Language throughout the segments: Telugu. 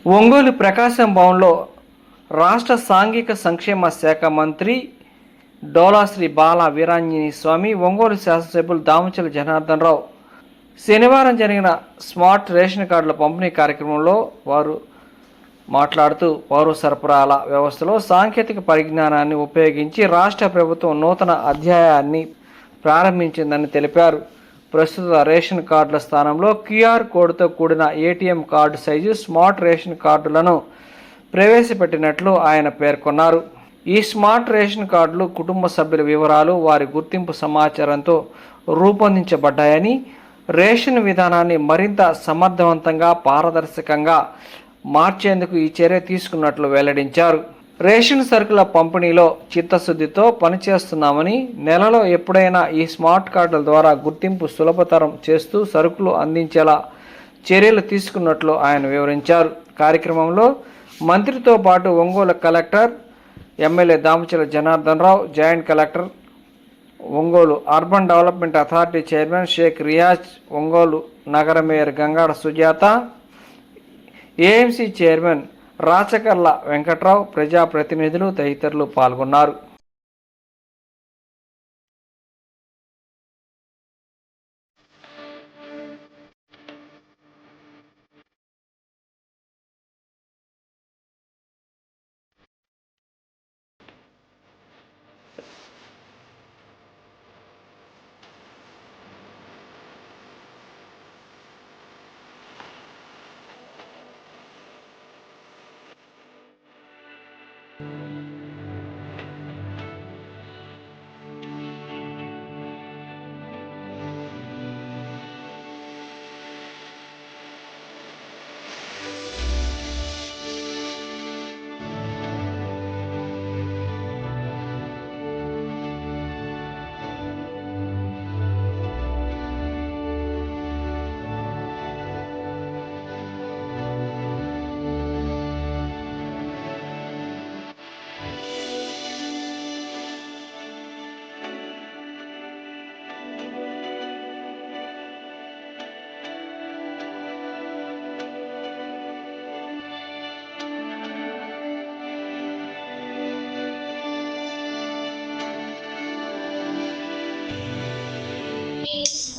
ఒంగోలు ప్రకాశం భవన్లో రాష్ట్ర సాంఘిక సంక్షేమ శాఖ మంత్రి డోలాశ్రీ బాల వీరాంజనేయ స్వామి, ఒంగోలు శాసనసభ్యులు దామచల జనార్దన్ రావు శనివారం జరిగిన స్మార్ట్ రేషన్ కార్డుల పంపిణీ కార్యక్రమంలో వారు మాట్లాడుతూ పౌర సరఫరాల వ్యవస్థలో సాంకేతిక పరిజ్ఞానాన్ని ఉపయోగించి రాష్ట్ర ప్రభుత్వం నూతన అధ్యాయాన్ని ప్రారంభించిందని తెలిపారు. ప్రస్తుత రేషన్ కార్డుల స్థానంలో క్యూఆర్ కోడ్తో కూడిన ATM card size smart ration కార్డులను ప్రవేశపెట్టినట్లు ఆయన పేర్కొన్నారు. ఈ స్మార్ట్ రేషన్ కార్డులు కుటుంబ సభ్యుల వివరాలు, వారి గుర్తింపు సమాచారంతో రూపొందించబడ్డాయని, రేషన్ విధానాన్ని మరింత సమర్థవంతంగా, పారదర్శకంగా మార్చేందుకు ఈ చర్య తీసుకున్నట్లు వెల్లడించారు. రేషన్ సరుకుల పంపిణీలో చిత్తశుద్ధితో పనిచేస్తున్నామని, నెలలో ఎప్పుడైనా ఈ స్మార్ట్ కార్డుల ద్వారా గుర్తింపు సులభతరం చేస్తూ సరుకులు అందించేలా చర్యలు తీసుకున్నట్లు ఆయన వివరించారు. కార్యక్రమంలో మంత్రితో పాటు Ongole collector, MLA Damacharla Janardhan Rao, joint collector, Ongole urban development authority chairman Sheikh Riyaz, Ongole నగర mayor Gangada Sujatha, AMC chairman Rachakarla Venkatrao, ప్రజాప్రతినిధులు తదితరులు పాల్గొన్నారు.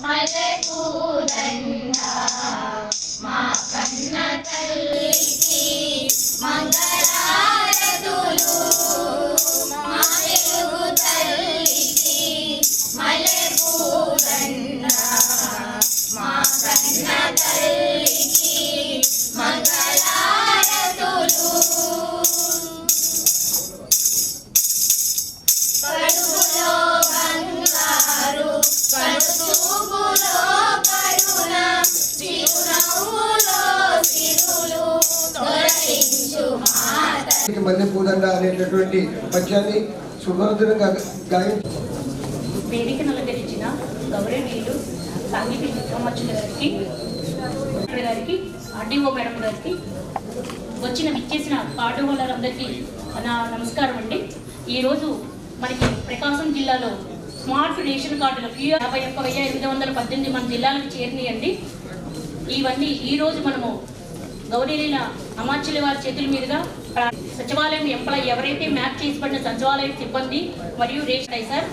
మలకూదండా మా కన్న తల్లికి మంగళారతులు, మా తెలుగు తల్లికి మలకూదండా మా కన్న తల్లికి మంగళారతులు. కడుపులో బంగారు, కడుపులో కరుణ, చిరునవ్వులో సిరులు తొలగించు మాత. మల్లెపూదండ అనేటటువంటి పద్యాన్ని సుమధురంగా గాయించి వేదికను అలంకరించిన గౌరవనీయులు సాంఘిక సంరక్షణ గారికి, ఆర్డీఓ మేడం గారికి, వచ్చిన విచ్చేసిన కార్డు హోల్డర్లందరికీ నా నమస్కారం అండి. ఈరోజు మనకి ప్రకాశం జిల్లాలో స్మార్ట్ రేషన్ కార్డులు 51,818 మన జిల్లాలకు చేరినాయండి. ఇవన్నీ ఈరోజు మనము గౌరవనీయుల అమాత్యుల వారి చేతుల మీదుగా సచివాలయం ఎంప్లాయీ ఎవరైతే మ్యాప్ చేసి పడిన సచివాలయం సిబ్బంది మరియు రేషన్ సార్,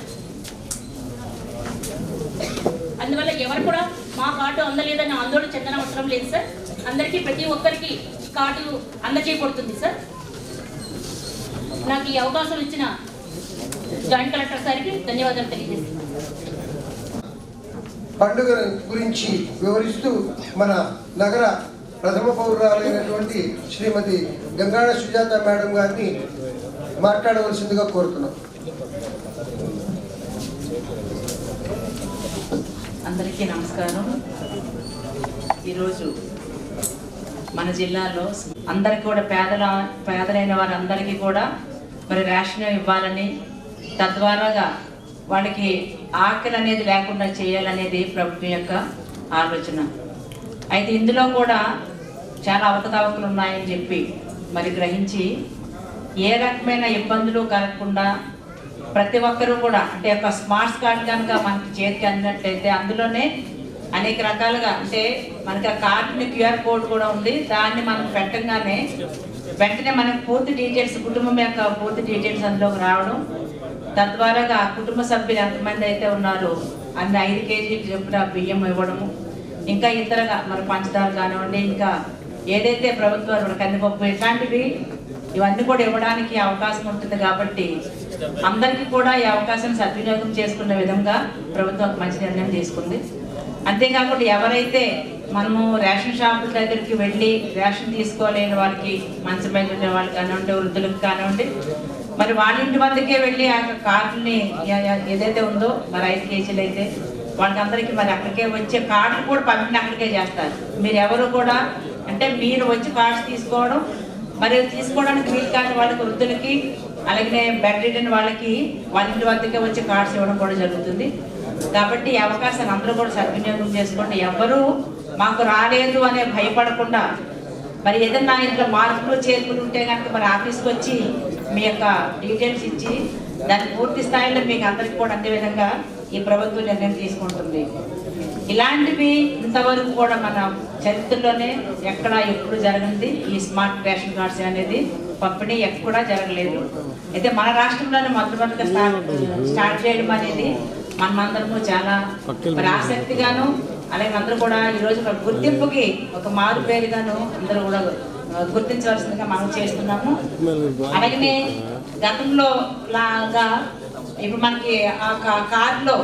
అందువల్ల ఎవరు కూడా మా కార్డు అందలేదని ఆందోళన చెందన అవసరం లేదు సార్. అందరికీ ప్రతి ఒక్కరికి కార్డు అందజేయబడుతుంది సార్. నాకు ఈ అవకాశం ఇచ్చిన జాయింట్ కలెక్టర్ సార్కి ధన్యవాదాలు తెలియజేస్తున్నాను. పండుగ గురించి వివరిస్తూ మన నగర ప్రథమ పౌరురాలైనటువంటి శ్రీమతి గంగాడ సుజాత మేడం గారిని మాట్లాడవలసిందిగా కోరుతున్నాం. అందరికీ నమస్కారం. ఈరోజు మన జిల్లాలో అందరికీ కూడా పేదలైన వారందరికీ కూడా మరి రేషన్ ఇవ్వాలని, తద్వారాగా వాళ్ళకి ఆకలి అనేది లేకుండా చేయాలనేది ప్రభుత్వం యొక్క ఆలోచన. అయితే ఇందులో కూడా చాలా అవకతవకలు ఉన్నాయని చెప్పి మరి గ్రహించి ఏ రకమైన ఇబ్బందులు కలగకుండా ప్రతి ఒక్కరూ కూడా అంటే ఒక స్మార్ట్ కార్డ్ కనుక మనకి చేతికి అందినట్లయితే అందులోనే అనేక రకాలుగా, అంటే మనకి ఆ కార్డుని క్యూఆర్ కోడ్ కూడా ఉంది. దాన్ని మనం పెట్టగానే వెంటనే మనకు పూర్తి డీటెయిల్స్, కుటుంబం యొక్క పూర్తి డీటెయిల్స్ అందులోకి రావడం, తద్వారాగా కుటుంబ సభ్యులు ఎంతమంది అయితే ఉన్నారో అన్ని 5 కేజీలు చొప్పున బియ్యం ఇవ్వడము, ఇంకా ఇతరగా మన పంచదార కానివ్వండి, ఇంకా ఏదైతే ప్రభుత్వం కందిపప్పు ఇట్లాంటివి ఇవన్నీ కూడా ఇవ్వడానికి అవకాశం ఉంటుంది. కాబట్టి అందరికీ కూడా ఈ అవకాశం సద్వినియోగం చేసుకునే విధంగా ప్రభుత్వం మంచి నిర్ణయం తీసుకుంది. అంతేకాకుండా ఎవరైతే మనము రేషన్ షాపుల దగ్గరికి వెళ్ళి రేషన్ తీసుకోలేని వాళ్ళకి, మంచం మీద ఉండే వాళ్ళకి కానివ్వండి, వృద్ధులకు కానివ్వండి, మరి వాళ్ళ ఇంటి వద్దకే వెళ్ళి ఆ కార్డుని ఏదైతే ఉందో మరి 5 కేజీలు అయితే వాళ్ళకందరికీ మరి అక్కడికే వచ్చే కార్డులు కూడా పంపిణీ అక్కడికే చేస్తారు. మీరు ఎవరు కూడా, అంటే మీరు వచ్చి కార్డ్స్ తీసుకోవడం, మరి తీసుకోవడానికి వీలు కాని వాళ్ళకి, వృద్ధులకి, అలాగే బెడ్ రిటర్న్ వాళ్ళకి వాళ్ళ ఇంటి వద్దకే వచ్చి కార్డ్స్ ఇవ్వడం కూడా జరుగుతుంది. కాబట్టి ఈ అవకాశాన్ని అందరూ కూడా సద్వినియోగం చేసుకోండి. ఎవరు మాకు రాలేదు అనే భయపడకుండా, మరి ఏదైనా ఇంట్లో మార్పులు చేర్పులు ఉంటే కనుక మరి ఆఫీస్కి వచ్చి మీ యొక్క డీటెయిల్స్ ఇచ్చి దాన్ని పూర్తి స్థాయిలో మీకు అందరికీ కూడా అందే విధంగా ఈ ప్రభుత్వం నిర్ణయం తీసుకుంటుంది. ఇలాంటివి ఇంతవరకు కూడా మన చరిత్రలోనే ఎక్కడ ఎప్పుడు జరగనిది ఈ స్మార్ట్ రేషన్ కార్డ్స్ అనేది పంపిణీ ఎక్కడా జరగలేదు. అయితే మన రాష్ట్రంలోనే మొట్టమొదటిగా స్టార్ట్ చేయడం అనేది మనమందరము చాలా మరి ఆసక్తిగాను, అలాగే అందరూ కూడా ఈరోజు ఒక గుర్తింపుకి ఒక మారు పేరుగాను అందరూ కూడా గుర్తించవలసిందిగా మనం చేస్తున్నాము. అలాగే గతంలో లాగా ఇప్పుడు మనకి ఆ కార్డులో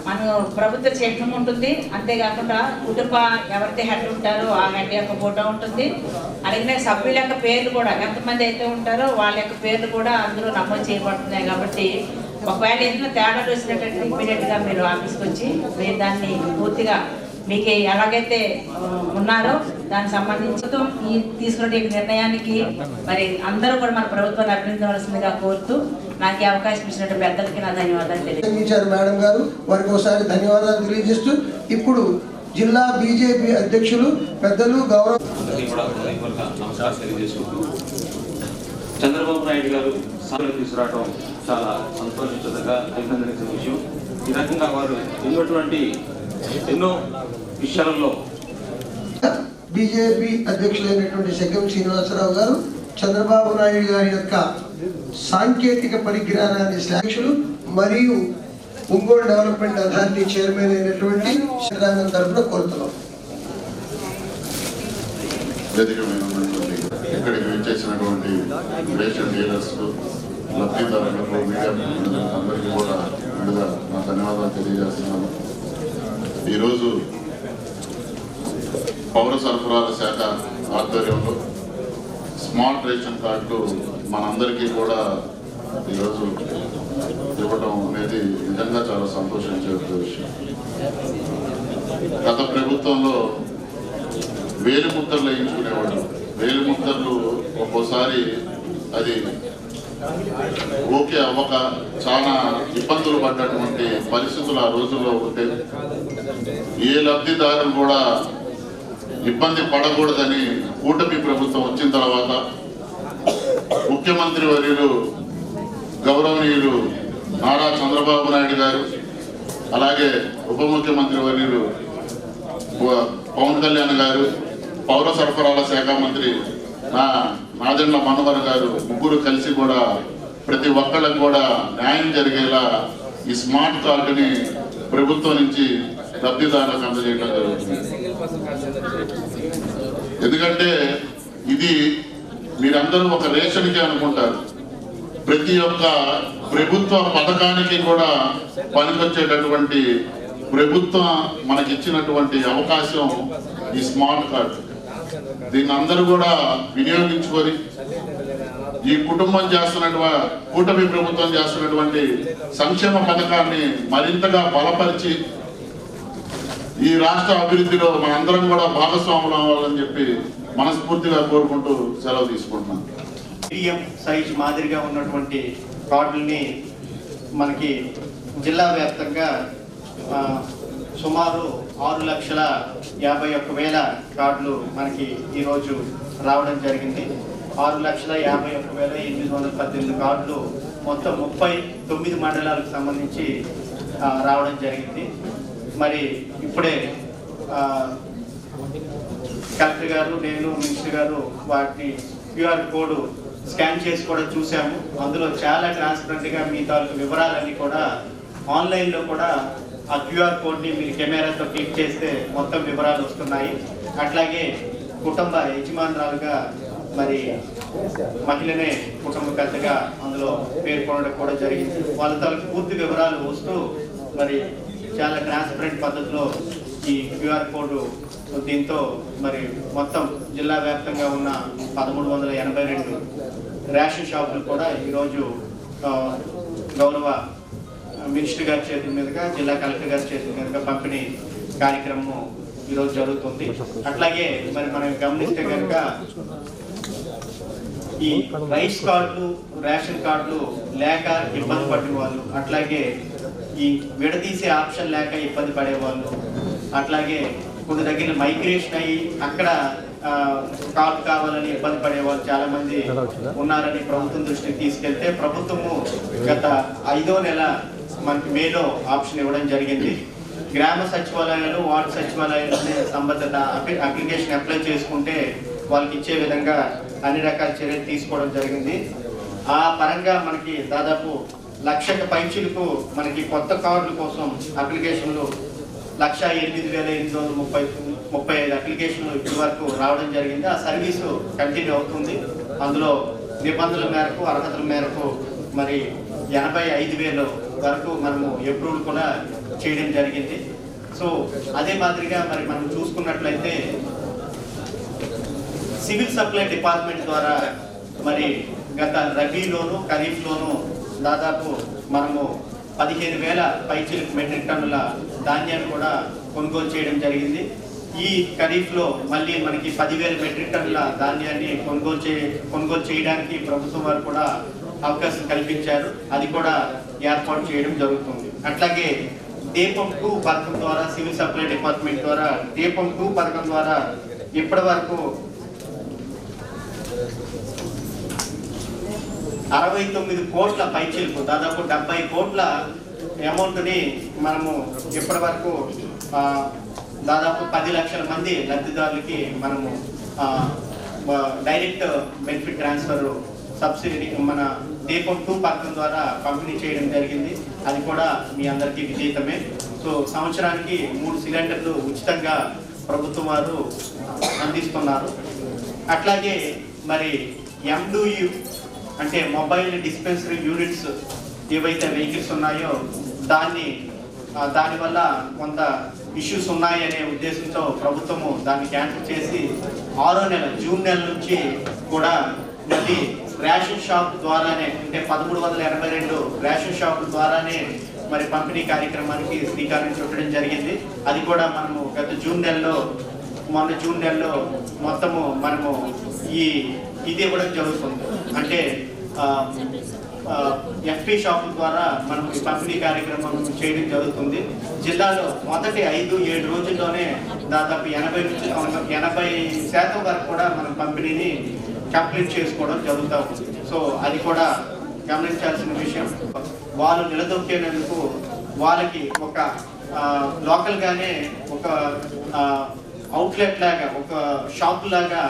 మన ప్రభుత్వ చిహ్నం ఉంటుంది, అంతేకాకుండా కుటుంబ ఎవరైతే హెడ్ ఉంటారో ఆ హెడ్ యొక్క ఫోటో ఉంటుంది, అలాగే సభ్యుల యొక్క పేర్లు కూడా ఎంతమంది అయితే ఉంటారో వాళ్ళ యొక్క పేర్లు కూడా అందులో నమోదు చేయబడుతున్నాయి. కాబట్టి ఒకవేళ ఏదైనా తేడాలు వచ్చినట్టు ఇమ్మీడియట్గా మీరు ఆఫీస్కి వచ్చి మీరు దాన్ని పూర్తిగా మీకు ఎలాగైతే ఉన్నారో దానికి సంబంధించి ఈ తీసుకునే నిర్ణయానికి మరి అందరూ కూడా మన ప్రభుత్వాన్ని అభినందించవలసిందిగా కోరుతూ నాకు ఈ అవకాశం ఇచ్చినట్టు పెద్దలకి నా ధన్యవాదాలు తెలియజేశారు మేడం గారు. వారికి ఒకసారి ధన్యవాదాలు తెలియజేస్తూ ఇప్పుడు జిల్లా బీజేపీ అధ్యక్షులు పెద్దలు గౌరవ చంద్రబాబు నాయుడు గారు తీసుకురావడం చాలా సంతోషించదగ్గ, అభినందనీయ విషయం. ఈ రకంగా వారు ఎన్నో విషయాలలో బీజేపీ అధ్యక్షులైనటువంటి సెగ్గం శ్రీనివాసరావు గారు చంద్రబాబు నాయుడు గారి యొక్క సాంకేతిక పరిజ్ఞానాన్ని అధ్యక్షులు మరియు ఒంగోలు డెవలప్మెంట్ అథారిటీ చైర్మన్ అయినటువంటి శ్రీరంగం తరఫున కోరుతున్నాం. ఇక్కడికి వచ్చేసినటువంటి రేషన్ డీలర్స్, లబ్ధిదారులకు, మీడియా అందరికీ కూడా ముందుగా నా ధన్యవాదాలు తెలియజేస్తున్నాను. ఈరోజు పౌర సరఫరాల శాఖ ఆధ్వర్యంలో స్మార్ట్ రేషన్ కార్డులు మనందరికీ కూడా ఈరోజు ఇవ్వడం అనేది నిజంగా చాలా సంతోషించే విషయం. గత ప్రభుత్వంలో వేలిముద్రలు వేయించుకునేవాడు. వేలిముద్రలు ఒక్కోసారి అది ఓకే అవ్వక చాలా ఇబ్బందులు పడ్డటువంటి పరిస్థితులు ఆ రోజుల్లో ఉంటే, ఏ లబ్ధిదారులు కూడా ఇబ్బంది పడకూడదని కూటమి ప్రభుత్వం వచ్చిన తర్వాత ముఖ్యమంత్రి వర్యులు గౌరవనీయులు నారా చంద్రబాబు నాయుడు గారు, అలాగే ఉప ముఖ్యమంత్రి వర్యులు పవన్ కళ్యాణ్ గారు, పౌర సరఫరాల శాఖ మంత్రి నాదెండ్ల మనోహర్ గారు, ముగ్గురు కలిసి కూడా ప్రతి ఒక్కళ్ళకి కూడా న్యాయం జరిగేలా ఈ స్మార్ట్ కార్డుని ప్రభుత్వం నుంచి లబ్ధిదారులకు అందజేయడం జరుగుతుంది. ఎందుకంటే ఇది మీరందరూ ఒక రేషన్కి అనుకుంటారు, ప్రతి ఒక్క ప్రభుత్వ పథకానికి కూడా పనికొచ్చేటటువంటి ప్రభుత్వం మనకిచ్చినటువంటి అవకాశం ఈ స్మార్ట్ కార్డు. దీన్ని అందరూ కూడా వినియోగించుకొని ఈ కుటుంబం చేస్తున్నటువంటి, కూటమి ప్రభుత్వం చేస్తున్నటువంటి సంక్షేమ పథకాన్ని మరింతగా బలపరిచి ఈ రాష్ట్ర అభివృద్ధిలో మనందరం కూడా భాగస్వాములు అవ్వాలని చెప్పి మనస్ఫూర్తిగా కోరుకుంటూ సెలవు తీసుకుంటున్నాం. మీడియం సైజ్ మాదిరిగా ఉన్నటువంటి కార్డుల్ని మనకి జిల్లా వ్యాప్తంగా సుమారు 6,51,000 కార్డులు మనకి ఈరోజు రావడం జరిగింది. 6,51,818 కార్డులు మొత్తం 39 మండలాలకు సంబంధించి రావడం జరిగింది. మరి ఇప్పుడే కలెక్టర్ గారు, నేను, మినిస్టర్ గారు వాటిని QR కోడ్ స్కాన్ చేసి కూడా చూసాము. అందులో చాలా ట్రాన్స్పరెంట్గా మీ తాలూకు వివరాలన్నీ కూడా ఆన్లైన్లో కూడా ఆ QR కోడ్ని మీరు కెమెరాతో క్లిక్ చేస్తే మొత్తం వివరాలు వస్తున్నాయి. అట్లాగే కుటుంబ యజమానురాలుగా మరి మహిళనే కుటుంబ పెద్దగా అందులో పేర్కొనడం కూడా జరిగింది. వాళ్ళ తాలూకు పూర్తి వివరాలు వస్తూ మరి చాలా ట్రాన్స్పరెంట్ పద్ధతిలో ఈ QR కోడ్ దీంతో మరి మొత్తం జిల్లా వ్యాప్తంగా ఉన్న 1382 రేషన్ షాపులు కూడా ఈరోజు గౌరవ మినిస్టర్ గారి చేతుల మీదుగా, జిల్లా కలెక్టర్ గారి చేతుల మీదుగా పంపిణీ కార్యక్రమం ఈరోజు జరుగుతుంది. అట్లాగే మరి మనం గమనిస్తే కనుక ఈ రైస్ కార్డులు, రేషన్ కార్డులు లేక ఇబ్బంది పడిన వాళ్ళు, అట్లాగే ఈ విడదీసే ఆప్షన్ లేక ఇబ్బంది పడేవాళ్ళు, అట్లాగే కొన్ని దగ్గర మైగ్రేషన్ అయ్యి అక్కడ కార్డు కావాలని ఇబ్బంది పడేవాళ్ళు చాలా మంది ఉన్నారని ప్రభుత్వం దృష్టికి తీసుకెళ్తే ప్రభుత్వము గత 5వ నెల మనకి మేలో ఆప్షన్ ఇవ్వడం జరిగింది. గ్రామ సచివాలయాలు, వార్డు సచివాలయాలు సంబంధిత అప్లికేషన్ అప్లై చేసుకుంటే వాళ్ళకి ఇచ్చే విధంగా అన్ని రకాల చర్యలు తీసుకోవడం జరిగింది. ఆ పరంగా మనకి దాదాపు 1,00,000 పైచీలకు మనకి కొత్త కార్డుల కోసం అప్లికేషన్లు 1,08,835 అప్లికేషన్లు ఇప్పటి వరకు రావడం జరిగింది. ఆ సర్వీసు కంటిన్యూ అవుతుంది. అందులో నిబంధనల మేరకు, అర్హతల మేరకు మరి 85,000 వరకు మనము అప్రూవల్ కూడా చేయడం జరిగింది. సో అదే మాదిరిగా మరి మనం చూసుకున్నట్లయితే సివిల్ సప్లై డిపార్ట్మెంట్ ద్వారా మరి గత రబీలోను, ఖరీఫ్లోను దాదాపు మనము 15,000 పైచిలకు మెట్రిక్ టన్నుల ధాన్యాన్ని కూడా కొనుగోలు చేయడం జరిగింది. ఈ ఖరీఫ్లో మళ్ళీ మనకి 10,000 మెట్రిక్ టన్నుల ధాన్యాన్ని కొనుగోలు చేయడానికి ప్రభుత్వం వారు కూడా అవకాశం కల్పించారు. అది కూడా ఏర్పాటు చేయడం జరుగుతుంది. అట్లాగే దీపం 2 పథకం ద్వారా సివిల్ సప్లై డిపార్ట్మెంట్ ద్వారా దీపం 2 పథకం ద్వారా ఇప్పటి వరకు 69 కోట్ల పైచీలకు దాదాపు 70 కోట్ల అమౌంట్ని మనము ఇప్పటి వరకు దాదాపు 10 లక్షల మంది లబ్ధిదారులకి మనము డైరెక్ట్ బెనిఫిట్ ట్రాన్స్ఫర్ సబ్సిడీ మన దీపం 2 పథకం ద్వారా పంపిణీ చేయడం జరిగింది. అది కూడా మీ అందరికీ విదితమే. సో సంవత్సరానికి 3 సిలిండర్లు ఉచితంగా ప్రభుత్వం వారు అందిస్తున్నారు. అట్లాగే మరి MDU అంటే మొబైల్ డిస్పెన్సరీ యూనిట్స్ ఏవైతే వెహికల్స్ ఉన్నాయో దానివల్ల కొంత ఇష్యూస్ ఉన్నాయనే ఉద్దేశంతో ప్రభుత్వము దాన్ని క్యాన్సిల్ చేసి 6వ నెల జూన్ నెల నుంచి కూడా మళ్ళీ రేషన్ షాప్ ద్వారానే అంటే 1382 రేషన్ షాపుల ద్వారానే మరి పంపిణీ కార్యక్రమానికి శ్రీకారం చుట్టడం జరిగింది. అది కూడా మనము గత మొన్న జూన్ నెలలో మొత్తము మనము ఇది ఇవ్వడం జరుగుతుంది. అంటే FP షాపుల ద్వారా మనం ఈ పంపిణీ కార్యక్రమం చేయడం జరుగుతుంది. జిల్లాలో మొదటి 5-7 రోజుల్లోనే దాదాపు 80% వరకు కూడా మనం పంపిణీని కంప్లీట్ చేసుకోవడం జరుగుతూ ఉంది. సో అది కూడా గమనించాల్సిన విషయం. వాళ్ళు నిలదొక్కేందుకు వాళ్ళకి ఒక లోకల్గానే ఒక అవుట్లెట్ లాగా, ఒక షాప్ లాగా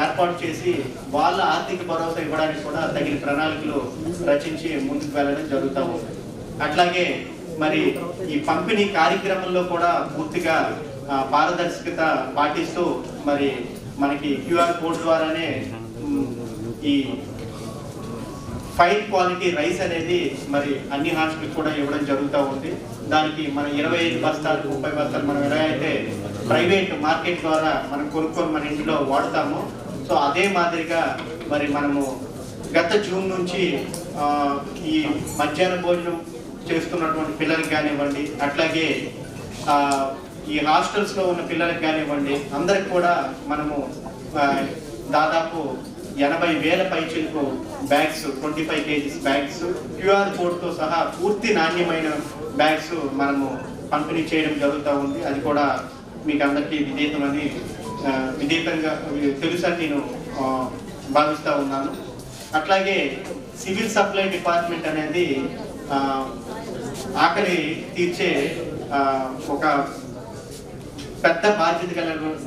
ఏర్పాటు చేసి వాళ్ళ ఆర్థిక భరోసా ఇవ్వడానికి కూడా తగిన ప్రణాళికలు రచించి ముందుకు వెళ్ళడం జరుగుతూ ఉంది. అట్లాగే మరి ఈ పంపిణీ కార్యక్రమంలో కూడా పూర్తిగా పారదర్శకత పాటిస్తూ మరి మనకి QR కోడ్ ద్వారానే ఈ ఫైన్ క్వాలిటీ రైస్ అనేది మరి అన్ని హాస్టల్కి కూడా ఇవ్వడం జరుగుతూ ఉంది. దానికి మనం 25 బస్తాలు 30 బస్తాలు మనం ఎలా అయితే ప్రైవేట్ మార్కెట్ ద్వారా మనం కొనుక్కొని మన ఇంట్లో వాడతామో, సో అదే మాదిరిగా మరి మనము గత జూన్ నుంచి ఈ మధ్యాహ్న భోజనం చేస్తున్నటువంటి పిల్లలకి కానివ్వండి, అట్లాగే ఈ హాస్టల్స్లో ఉన్న పిల్లలకి కానివ్వండి, అందరికి కూడా మనము దాదాపు 80,000 పైచీలకు బ్యాగ్స్ 25 kgs బ్యాగ్స్ QR కోడ్తో సహా పూర్తి నాణ్యమైన బ్యాగ్స్ మనము పంపిణీ చేయడం జరుగుతూ ఉంది. అది కూడా మీకు అందరికీ విదితంగా తెలుసని నేను భావిస్తూ ఉన్నాను. అట్లాగే సివిల్ సప్లై డిపార్ట్మెంట్ అనేది ఆకలి తీర్చే ఒక పెద్ద బాధ్యత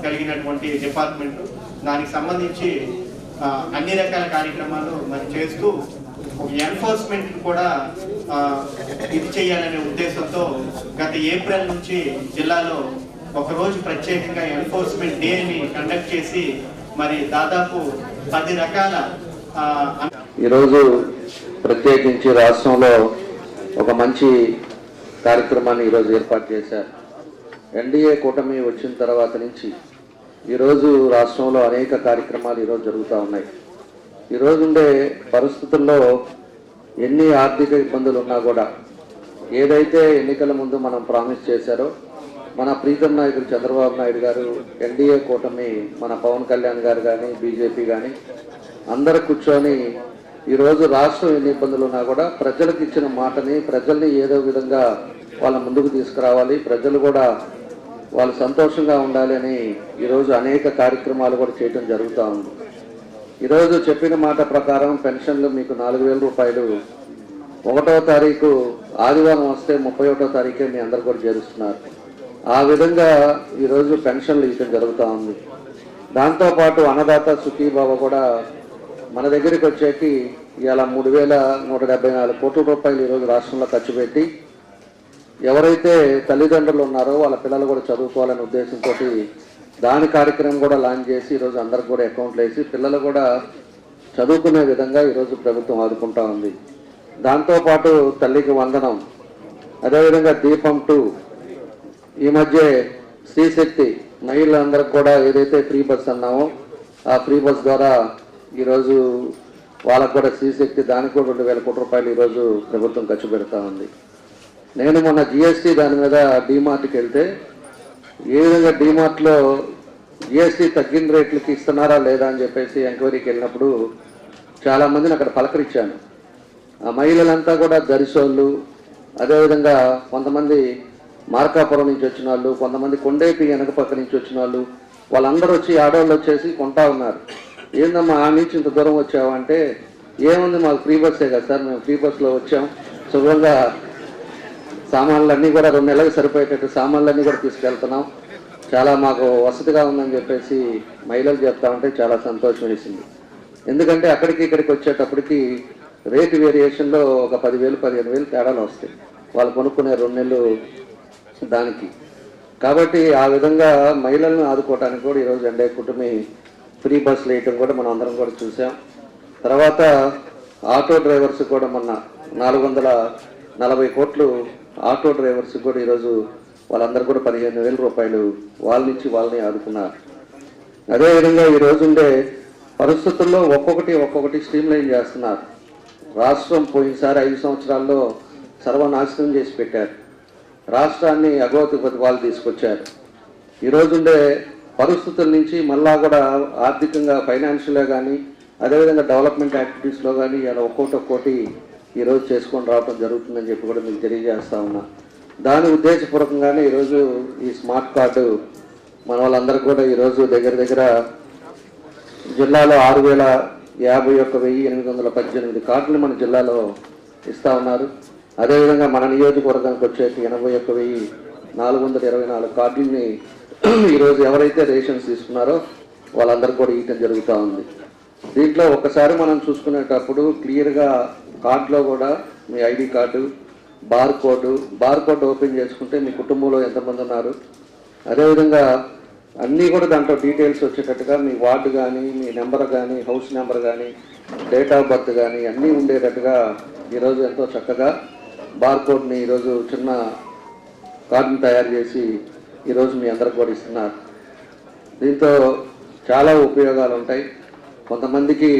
కలిగినటువంటి డిపార్ట్మెంట్. దానికి సంబంధించి అన్ని రకాల కార్యక్రమాలు మరి చేస్తూ ఎన్ఫోర్స్మెంట్ కూడా ఇది చేయాలనే ఉద్దేశంతో గత ఏప్రిల్ నుంచి జిల్లాలో ఒకరోజు ప్రత్యేకంగా ఎన్ఫోర్స్మెంట్ డేని కండక్ట్ చేసి మరి దాదాపు 10 రకాల ఈరోజు ప్రత్యేకించి రాష్ట్రంలో ఒక మంచి కార్యక్రమాన్ని ఈరోజు ఏర్పాటు చేశారు. ఎన్డీఏ కూటమి వచ్చిన తర్వాత నుంచి ఈరోజు రాష్ట్రంలో అనేక కార్యక్రమాలు ఈరోజు జరుగుతూ ఉన్నాయి. ఈరోజు ఉండే పరిస్థితుల్లో ఎన్ని ఆర్థిక ఇబ్బందులు ఉన్నా కూడా ఏదైతే ఎన్నికల ముందు మనం ప్రామిస్ చేశారో మన ప్రీతం నాయకులు చంద్రబాబు నాయుడు గారు, ఎన్డీఏ కూటమి మన పవన్ కళ్యాణ్ గారు కానీ బీజేపీ కానీ అందరూ కూర్చొని ఈరోజు రాష్ట్రం ఎన్ని ఇబ్బందులు ఉన్నా కూడా ప్రజలకు ఇచ్చిన మాటని, ప్రజల్ని ఏదో విధంగా వాళ్ళ ముందుకు తీసుకురావాలి, ప్రజలు కూడా వాళ్ళు సంతోషంగా ఉండాలి అని ఈరోజు అనేక కార్యక్రమాలు కూడా చేయడం జరుగుతూ ఉంది. ఈరోజు చెప్పిన మాట ప్రకారం పెన్షన్లు మీకు 4,000 రూపాయలు 1వ తారీఖు ఆదివారం వస్తే 31వ తారీఖే మీ అందరు కూడా చేరుస్తున్నారు. ఆ విధంగా ఈరోజు పెన్షన్లు ఇవ్వడం జరుగుతూ ఉంది. దాంతోపాటు అన్నదాత సుఖీబాబా కూడా మన దగ్గరికి వచ్చేకి ఇవాళ 3,174 కోట్ల రూపాయలు ఈరోజు రాష్ట్రంలో ఖర్చు పెట్టి ఎవరైతే తల్లిదండ్రులు ఉన్నారో వాళ్ళ పిల్లలు కూడా చదువుకోవాలనే ఉద్దేశంతో దాని కార్యక్రమం కూడా లాంచ్ చేసి ఈరోజు అందరికి కూడా అకౌంట్లు వేసి పిల్లలు కూడా చదువుకునే విధంగా ఈరోజు ప్రభుత్వం ఆదుకుంటా ఉంది. దాంతోపాటు తల్లికి వందనం, అదేవిధంగా దీపం 2, ఈ మధ్య శ్రీశక్తి మహిళలందరికి కూడా ఏదైతే ఫ్రీ బస్ అన్నామో ఆ ఫ్రీ బస్ ద్వారా ఈరోజు వాళ్ళకు కూడా శ్రీశక్తి దానికి కూడా 2,000 కోట్ల రూపాయలు ఈరోజు ప్రభుత్వం ఖర్చు పెడతా ఉంది. నేను మొన్న జిఎస్టీ దాని మీద డీమార్ట్కి వెళ్తే ఏ విధంగా డీమార్ట్లో జిఎస్టీ తగ్గిన రేట్లకి ఇస్తున్నారా లేదా అని చెప్పేసి ఎంక్వైరీకి వెళ్ళినప్పుడు చాలామందిని అక్కడ పలకరించాను. ఆ మహిళలంతా కూడా దరిసోళ్ళు, అదేవిధంగా కొంతమంది మార్కాపురం నుంచి వచ్చిన వాళ్ళు, కొంతమంది కొండేపి వెనక పక్క నుంచి వచ్చిన వాళ్ళు, వాళ్ళందరూ వచ్చి ఆడవాళ్ళు వచ్చేసి కొంటా ఉన్నారు. ఏందమ్మా ఆ నుంచి ఇంత దూరం వచ్చావంటే ఏముంది మాకు ఫ్రీ బస్సే కదా సార్, మేము ఫ్రీ బస్లో వచ్చాం, శుభ్రంగా సామాన్లన్నీ కూడా 2 నెలలకు సరిపోయేటట్టు సామాన్లన్నీ కూడా తీసుకెళ్తున్నాం, చాలా మాకు వసతిగా ఉందని చెప్పేసి మహిళలు చెప్తా ఉంటే చాలా సంతోషం వేసింది. ఎందుకంటే అక్కడికి ఇక్కడికి వచ్చేటప్పటికి రేటు వేరియేషన్లో ఒక 10,000 15,000 తేడాలు వస్తాయి వాళ్ళు కొనుక్కునే 2 నెలలు దానికి. కాబట్టి ఆ విధంగా మహిళలను ఆదుకోవడానికి కూడా ఈరోజు ఎన్డీఏ కూటమి ఫ్రీ బస్సులు వేయటం కూడా మనం అందరం కూడా చూసాం. తర్వాత ఆటో డ్రైవర్స్ కూడా మొన్న 440 కోట్లు ఆటో డ్రైవర్స్ కూడా ఈరోజు వాళ్ళందరూ కూడా 15,000 రూపాయలు వాళ్ళ నుంచి వాళ్ళని ఆదుకున్నారు. అదేవిధంగా ఈరోజు ఉండే పరిస్థితుల్లో ఒక్కొక్కటి స్ట్రీమ్ లైన్ చేస్తున్నారు. రాష్ట్రం పోయినసారి 5 సంవత్సరాల్లో సర్వనాశనం చేసి పెట్టారు. రాష్ట్రాన్ని అగోతిపతి వాళ్ళు తీసుకొచ్చారు. ఈరోజు ఉండే పరిస్థితుల నుంచి మళ్ళా కూడా ఆర్థికంగా ఫైనాన్షియల్గా కానీ అదేవిధంగా డెవలప్మెంట్ యాక్టివిటీస్లో కానీ ఇలా ఒక్కొక్కటి ఈరోజు చేసుకొని రావడం జరుగుతుందని చెప్పి కూడా మీకు తెలియజేస్తా ఉన్నా. దాని ఉద్దేశపూర్వకంగానే ఈరోజు ఈ స్మార్ట్ కార్డు మన వాళ్ళందరికీ కూడా ఈరోజు దగ్గర జిల్లాలో 6,51,818 కార్డులు మన జిల్లాలో ఇస్తూ ఉన్నారు. అదేవిధంగా మన నియోజకవర్గానికి వచ్చేసి 81,424 కార్డుల్ని ఈరోజు ఎవరైతే రేషన్స్ తీసుకున్నారో వాళ్ళందరికీ కూడా ఇవ్వటం జరుగుతూ ఉంది. దీంట్లో ఒకసారి మనం చూసుకునేటప్పుడు క్లియర్గా కార్డులో కూడా మీ ID card, bar code open చేసుకుంటే మీ కుటుంబంలో ఎంతమంది ఉన్నారు, అదేవిధంగా అన్నీ కూడా దాంట్లో డీటెయిల్స్ వచ్చేటట్టుగా మీ వార్డు కానీ, మీ నెంబర్ కానీ, హౌస్ నెంబర్ కానీ, డేట్ ఆఫ్ బర్త్ కానీ అన్నీ ఉండేటట్టుగా ఈరోజు ఎంతో చక్కగా బార్ కోడ్ని ఈరోజు చిన్న కార్డుని తయారు చేసి ఈరోజు మీ అందరికి కూడా ఇస్తున్నారు. దీంతో చాలా ఉపయోగాలు ఉంటాయి. కొంతమందికి